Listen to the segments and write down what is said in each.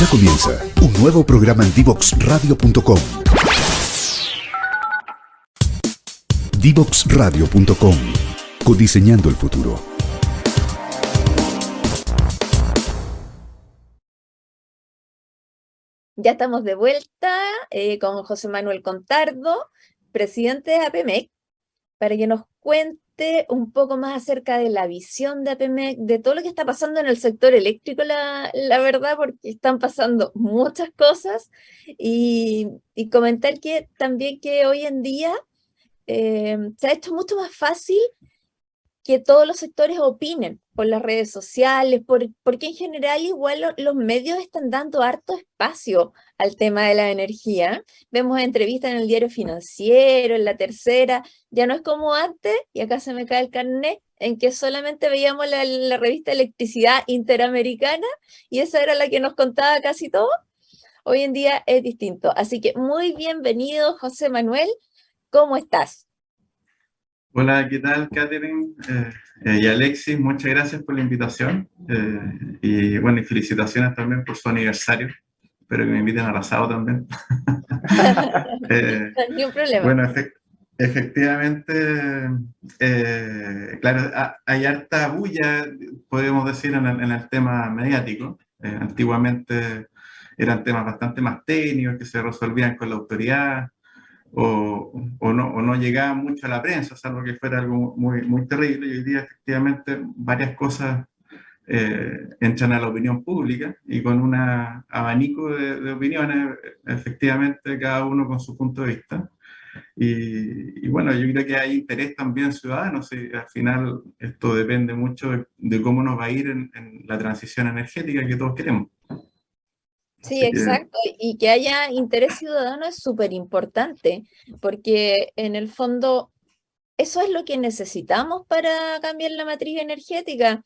Ya comienza un nuevo programa en divoxradio.com. Divoxradio.com. Codiseñando el futuro. Ya estamos de vuelta con José Manuel Contardo, presidente de APEMEC, para que nos cuente un poco más acerca de la visión de APEMEC, de todo lo que está pasando en el sector eléctrico, la verdad, porque están pasando muchas cosas, y comentar que también que hoy en día se ha hecho mucho más fácil que todos los sectores opinen por las redes sociales, porque en general igual los medios están dando harto espacio al tema de la energía. Vemos entrevistas en el Diario Financiero, en La Tercera, ya no es como antes, y acá se me cae el carnet, en que solamente veíamos la revista Electricidad Interamericana, y esa era la que nos contaba casi todo. Hoy en día es distinto. Así que muy bienvenido, José Manuel, ¿cómo estás? Hola, ¿qué tal, Catherine? Y Alexis, muchas gracias por la invitación. Y bueno, y felicitaciones también por su aniversario. Espero que me inviten al asado también. Ni un problema. Bueno, efectivamente, claro, hay harta bulla, podemos decir, en el tema mediático. Antiguamente eran temas bastante más técnicos que se resolvían con la autoridad. O no llegaba mucho a la prensa, salvo que fuera algo muy, muy terrible. Y hoy día, efectivamente, varias cosas entran a la opinión pública y con un abanico de opiniones, efectivamente, cada uno con su punto de vista. Y bueno, yo creo que hay interés también ciudadano, y al final esto depende mucho de cómo nos va a ir en la transición energética que todos queremos. Sí, exacto. Y que haya interés ciudadano es súper importante, porque en el fondo eso es lo que necesitamos para cambiar la matriz energética.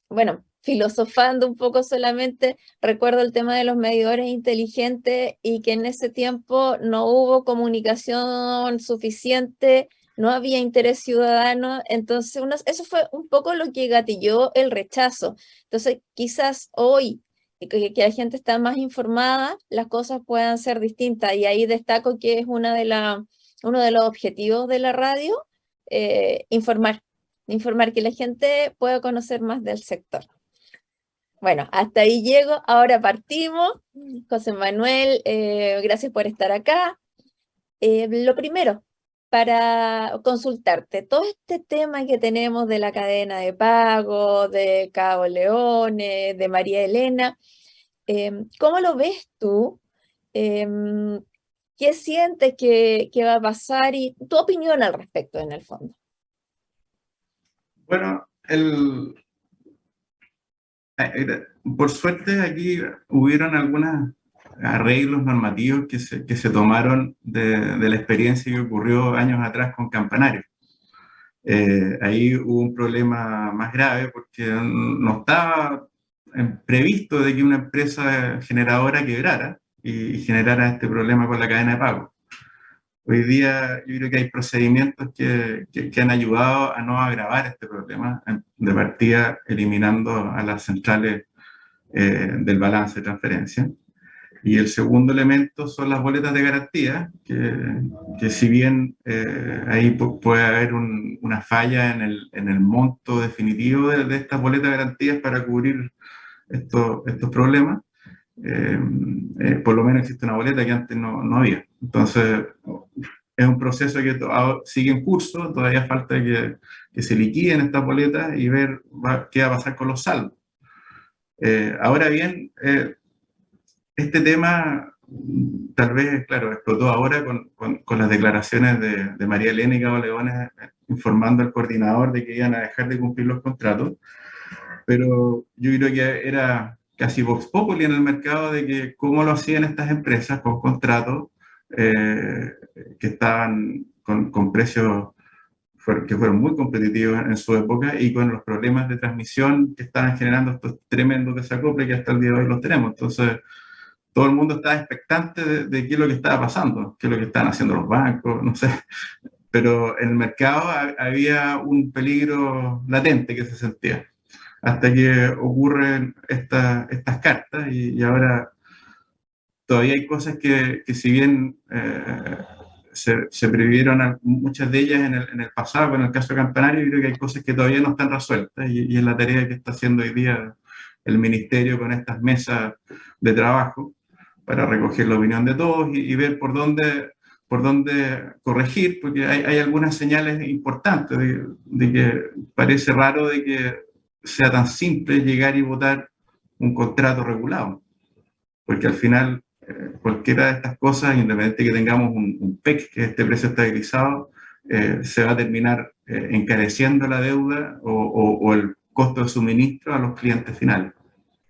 Bueno, filosofando un poco solamente, recuerdo el tema de los medidores inteligentes y que en ese tiempo no hubo comunicación suficiente, no había interés ciudadano, entonces eso fue un poco lo que gatilló el rechazo. Entonces, quizás hoy que la gente está más informada, las cosas puedan ser distintas, y ahí destaco que es uno de los objetivos de la radio, informar, que la gente pueda conocer más del sector. Bueno, hasta ahí llego, ahora partimos. José Manuel, gracias por estar acá. Lo primero, para consultarte, todo este tema que tenemos de la cadena de pago, de Cabo Leones, de María Elena, ¿cómo lo ves tú? ¿Qué sientes que va a pasar y tu opinión al respecto en el fondo? Bueno, por suerte aquí hubieron algunos arreglos normativos que se tomaron de la experiencia que ocurrió años atrás con Campanario. Ahí hubo un problema más grave porque no estaba previsto de que una empresa generadora quebrara y generara este problema con la cadena de pago. Hoy día yo creo que hay procedimientos que han ayudado a no agravar este problema, de partida eliminando a las centrales del balance de transferencia. Y el segundo elemento son las boletas de garantía, que si bien ahí puede haber una falla en el monto definitivo de estas boletas de garantías para cubrir estos problemas, por lo menos existe una boleta que antes no había. Entonces, es un proceso que sigue en curso, todavía falta que se liquiden estas boletas y ver qué va a pasar con los saldos. Ahora bien, este tema tal vez, claro, explotó ahora con las declaraciones de María Elena y Cabo Leones informando al coordinador de que iban a dejar de cumplir los contratos, pero yo creo que era casi vox populi en el mercado de que cómo lo hacían estas empresas con contratos que estaban con precios que fueron muy competitivos en su época y con los problemas de transmisión que estaban generando estos tremendos desacoples que hasta el día de hoy los tenemos. Entonces, todo el mundo estaba expectante de qué es lo que estaba pasando, qué es lo que estaban haciendo los bancos, no sé. Pero en el mercado había un peligro latente que se sentía. hasta que ocurren estas cartas y ahora todavía hay cosas que si bien se previeron muchas de ellas en el pasado, en el caso Campanario, yo creo que hay cosas que todavía no están resueltas y es la tarea que está haciendo hoy día el Ministerio con estas mesas de trabajo para recoger la opinión de todos y ver por dónde corregir, porque hay algunas señales importantes de que parece raro de que sea tan simple llegar y votar un contrato regulado, porque al final cualquiera de estas cosas, independientemente de que tengamos un PEC, que es este precio estabilizado, se va a terminar encareciendo la deuda o el costo de suministro a los clientes finales.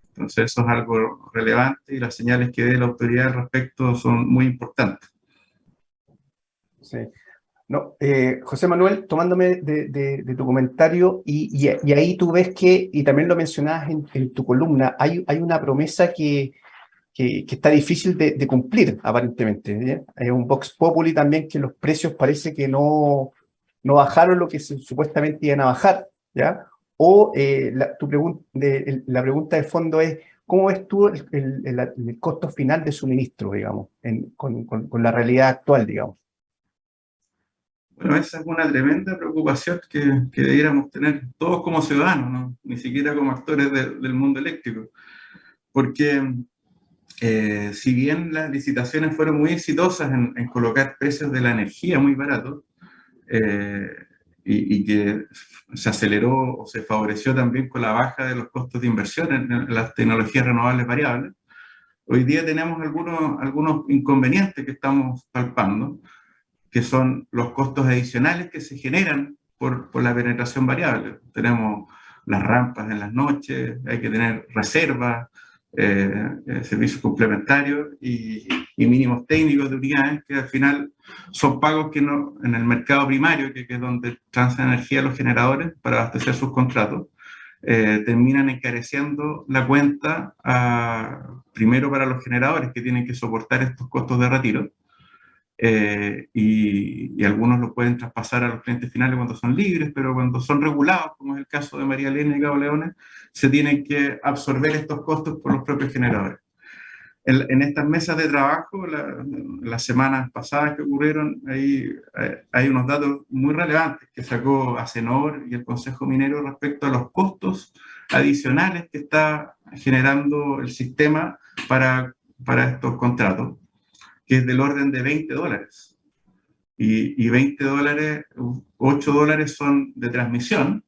Entonces eso es algo relevante y las señales que dé la autoridad al respecto son muy importantes. Sí. No, José Manuel, tomándome de tu comentario, y ahí tú ves que, y también lo mencionabas en tu columna, hay una promesa que está difícil de cumplir, aparentemente, ¿ya? Hay un Vox Populi también que los precios parece que no bajaron lo que supuestamente iban a bajar, ¿ya? O la pregunta de fondo es, ¿cómo ves tú el costo final de suministro, digamos, con la realidad actual, digamos? Bueno, esa es una tremenda preocupación que debiéramos tener todos como ciudadanos, ¿no? Ni siquiera como actores del mundo eléctrico, porque si bien las licitaciones fueron muy exitosas en colocar precios de la energía muy baratos, y que se aceleró o se favoreció también con la baja de los costos de inversión en las tecnologías renovables variables, hoy día tenemos algunos inconvenientes que estamos palpando, que son los costos adicionales que se generan por la penetración variable. Tenemos las rampas en las noches, hay que tener reservas, servicios complementarios y mínimos técnicos de unidades que al final son pagos que no, en el mercado primario, que es donde transan energía los generadores para abastecer sus contratos, terminan encareciendo la cuenta primero para los generadores que tienen que soportar estos costos de retiro, y algunos lo pueden traspasar a los clientes finales cuando son libres, pero cuando son regulados, como es el caso de María Elena y Cabo Leones, se tienen que absorber estos costos por los propios generadores. En estas mesas de trabajo, las semanas pasadas que ocurrieron, hay unos datos muy relevantes que sacó Acenor y el Consejo Minero respecto a los costos adicionales que está generando el sistema para estos contratos, que es del orden de $20. Y $20, $8 son de transmisión,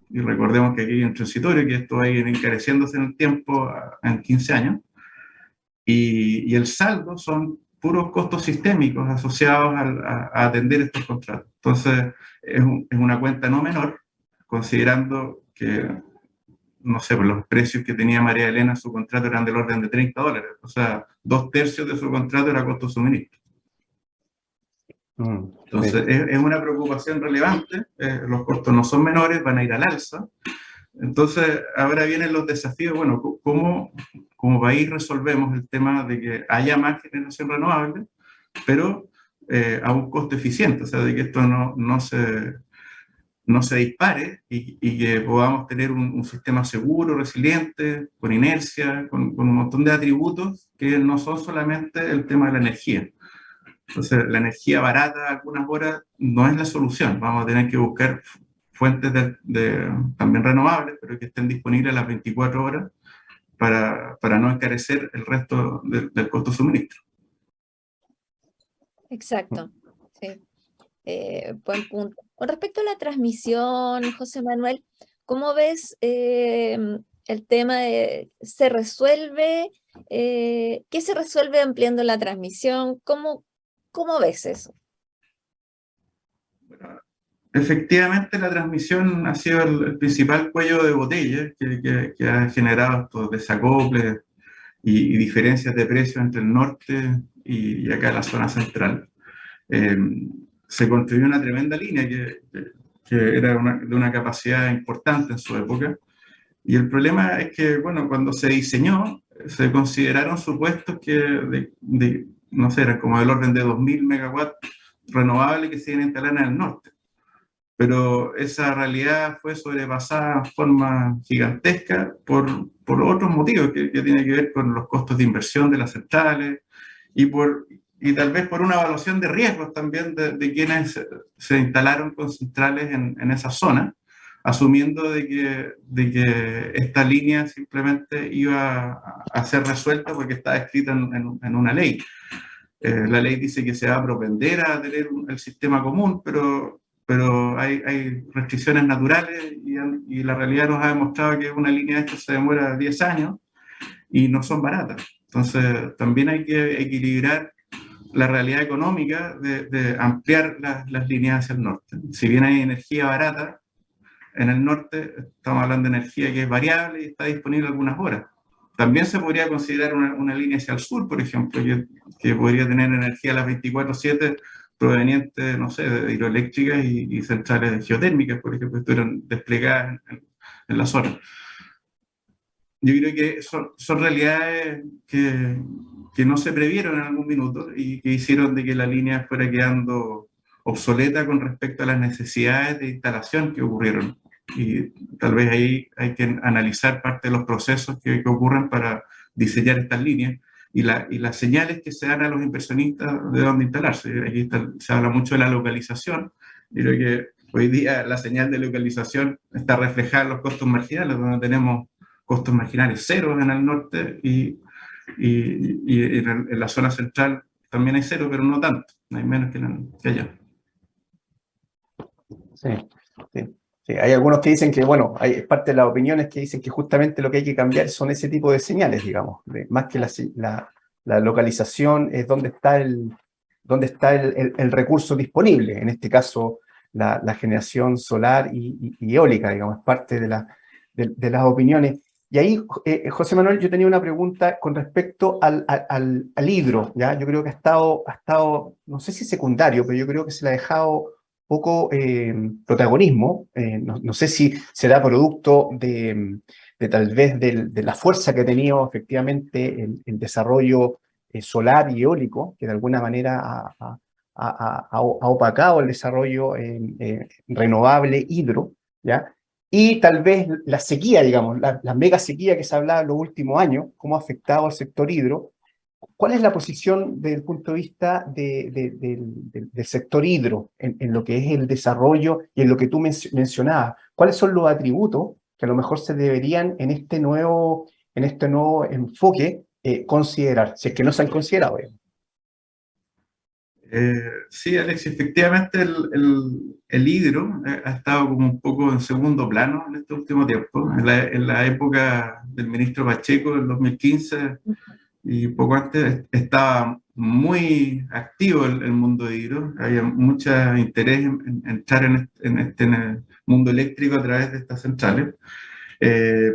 y recordemos que aquí hay un transitorio, que esto va a ir encareciéndose en el tiempo en 15 años, y el saldo son puros costos sistémicos asociados a atender estos contratos. Entonces, es una cuenta no menor, considerando que, no sé, por los precios que tenía María Elena, su contrato eran del orden de $30, o sea, 2/3 de su contrato era costo de suministro. Entonces, sí, es una preocupación relevante, los costos no son menores, van a ir al alza. Entonces, ahora vienen los desafíos, bueno, ¿cómo como país resolvemos el tema de que haya más generación renovable, pero a un costo eficiente, o sea, de que esto no se dispare y que podamos tener un sistema seguro, resiliente, con inercia, con un montón de atributos que no son solamente el tema de la energía. Entonces, la energía barata a algunas horas no es la solución. Vamos a tener que buscar fuentes también renovables, pero que estén disponibles las 24 horas para no encarecer el resto del costo de suministro. Exacto, sí. Buen punto. Con respecto a la transmisión, José Manuel, ¿cómo ves el tema de se resuelve? ¿Qué se resuelve ampliando la transmisión? ¿Cómo ves eso? Bueno, efectivamente, la transmisión ha sido el principal cuello de botella que ha generado estos desacoples y diferencias de precios entre el norte y acá la zona central. Se construyó una tremenda línea que era de una capacidad importante en su época, y el problema es que, bueno, cuando se diseñó, se consideraron supuestos que no sé, eran como del orden de 2.000 megawatts renovables que se iban a instalar en el norte. pero esa realidad fue sobrepasada en forma gigantesca por otros motivos que tienen que ver con los costos de inversión de las centrales y tal vez por una evaluación de riesgos también de quienes se instalaron con centrales en esa zona, asumiendo de que esta línea simplemente iba a ser resuelta porque está escrita en una ley. La ley dice que se va a propender a tener el sistema común, pero hay restricciones naturales y la realidad nos ha demostrado que una línea de estas se demora 10 años y no son baratas. Entonces, también hay que equilibrar la realidad económica de ampliar las líneas hacia el norte. Si bien hay energía barata, en el norte estamos hablando de energía que es variable y está disponible algunas horas. También se podría considerar una línea hacia el sur, por ejemplo, que podría tener energía a las 24/7 proveniente, no sé, de hidroeléctricas y centrales geotérmicas, por ejemplo, que estuvieran desplegadas en la zona. Yo creo que son realidades que no se previeron en algún minuto y que hicieron de que la línea fuera quedando obsoleta con respecto a las necesidades de instalación que ocurrieron. Y tal vez ahí hay que analizar parte de los procesos que ocurren para diseñar estas líneas y las señales que se dan a los inversionistas de dónde instalarse. Aquí se habla mucho de la localización. Yo creo que hoy día la señal de localización está reflejada en los costos marginales, donde tenemos costos marginales cero en el norte y en la zona central también hay cero, pero no tanto, hay menos que allá. Sí, sí. Sí, hay algunos que dicen que, bueno, hay parte de las opiniones que dicen que justamente lo que hay que cambiar son ese tipo de señales, digamos, más que la localización es dónde está el recurso disponible, en este caso la generación solar y eólica, digamos, es parte de las opiniones. Y ahí, José Manuel, yo tenía una pregunta con respecto al hidro, ¿ya? Yo creo que ha estado, no sé si secundario, pero yo creo que se le ha dejado poco protagonismo, no sé si será producto de tal vez de la fuerza que ha tenido efectivamente el desarrollo solar y eólico, que de alguna manera ha opacado el desarrollo renovable hidro, ¿ya? Y tal vez la sequía, digamos, la mega sequía que se ha hablado en los últimos años, cómo ha afectado al sector hidro. ¿Cuál es la posición desde el punto de vista del sector hidro en lo que es el desarrollo y en lo que tú mencionabas? ¿Cuáles son los atributos que a lo mejor se deberían en este nuevo enfoque considerar, si es que no se han considerado? Sí, Alex, efectivamente el hidro ha estado como un poco en segundo plano en este último tiempo. En la época del ministro Pacheco, en 2015, y poco antes estaba muy activo el mundo de hidro, había mucho interés en entrar en el mundo eléctrico a través de estas centrales,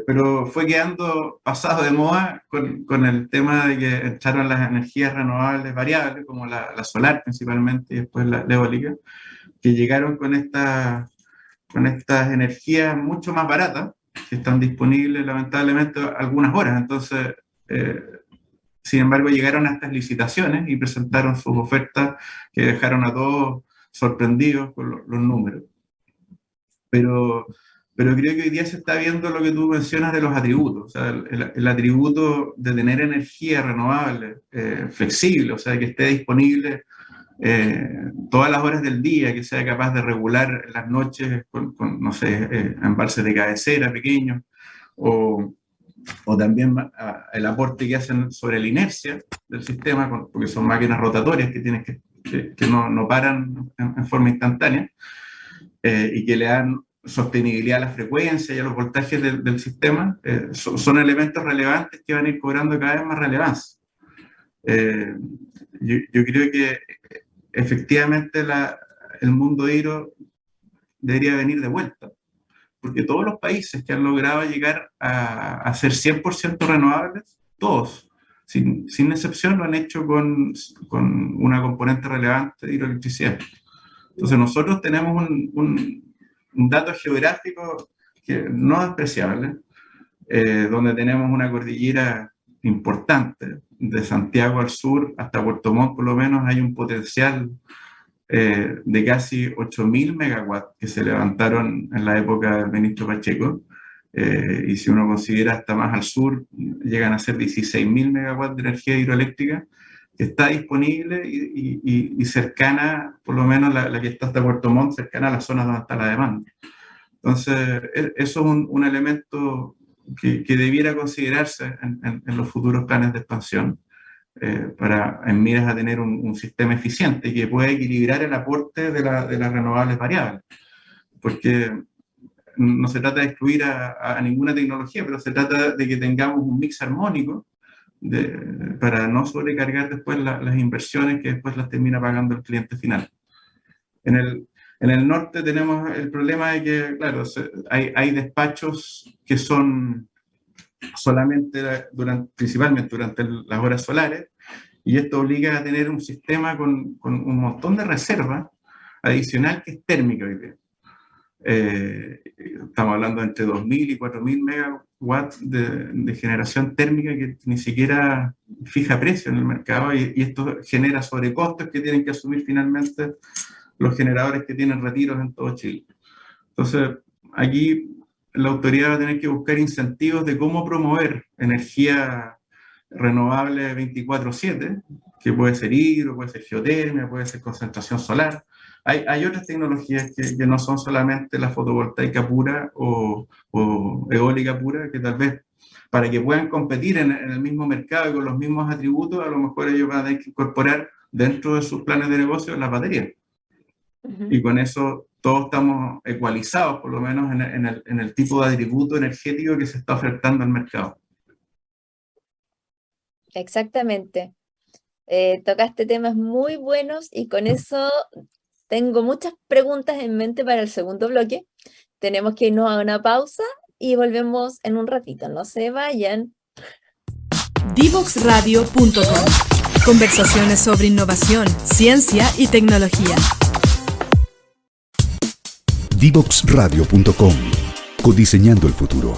pero fue quedando pasado de moda con el tema de que entraron las energías renovables variables, como la solar principalmente y después la eólica, que llegaron con estas energías mucho más baratas, que están disponibles lamentablemente algunas horas. Entonces, sin embargo, llegaron a estas licitaciones y presentaron sus ofertas que dejaron a todos sorprendidos con los números. Pero creo que hoy día se está viendo lo que tú mencionas de los atributos, o sea, el atributo de tener energía renovable, flexible, o sea, que esté disponible todas las horas del día, que sea capaz de regular las noches con no sé, embalses de cabecera pequeños, o también el aporte que hacen sobre la inercia del sistema, porque son máquinas rotatorias que tienen que no paran en forma instantánea, y que le dan sostenibilidad a la frecuencia y a los voltajes del sistema, son elementos relevantes que van a ir cobrando cada vez más relevancia. Yo creo que efectivamente el mundo hidro debería venir de vuelta, porque todos los países que han logrado llegar a ser 100% renovables, todos, sin excepción, lo han hecho con una componente relevante de hidroelectricidad. Entonces nosotros tenemos un dato geográfico que no es despreciable, donde tenemos una cordillera importante, de Santiago al sur hasta Puerto Montt por lo menos hay un potencial de casi 8.000 megawatts que se levantaron en la época del ministro Pacheco. Y si uno considera hasta más al sur, llegan a ser 16.000 megawatts de energía hidroeléctrica que está disponible y cercana, por lo menos la que está hasta Puerto Montt, cercana a las zonas donde está la demanda. Entonces, eso es un elemento que debiera considerarse en los futuros planes de expansión, en miras a tener un sistema eficiente que pueda equilibrar el aporte de las renovables variables. Porque no se trata de excluir a ninguna tecnología, pero se trata de que tengamos un mix armónico para no sobrecargar después las inversiones que después las termina pagando el cliente final. En el norte tenemos el problema de que, claro, hay despachos que son solamente principalmente durante las horas solares, y esto obliga a tener un sistema con un montón de reserva adicional que es térmica hoy día. Estamos hablando de entre 2.000 y 4.000 megawatts de generación térmica que ni siquiera fija precio en el mercado, y esto genera sobrecostos que tienen que asumir finalmente los generadores que tienen retiros en todo Chile. Entonces, aquí la autoridad va a tener que buscar incentivos de cómo promover energía renovable 24/7, que puede ser hidro, puede ser geotermia, puede ser concentración solar. Hay otras tecnologías que no son solamente la fotovoltaica pura o eólica pura, que tal vez para que puedan competir en el mismo mercado y con los mismos atributos, a lo mejor ellos van a tener que incorporar dentro de sus planes de negocio las baterías. Y con eso todos estamos ecualizados, por lo menos en el tipo de atributo energético que se está ofertando al mercado. Exactamente. Tocaste temas muy buenos y con eso tengo muchas preguntas en mente para el segundo bloque. Tenemos que irnos a una pausa y volvemos en un ratito. No se vayan. Divoxradio.com. Conversaciones sobre innovación, ciencia y tecnología. Divoxradio.com. Codiseñando el futuro.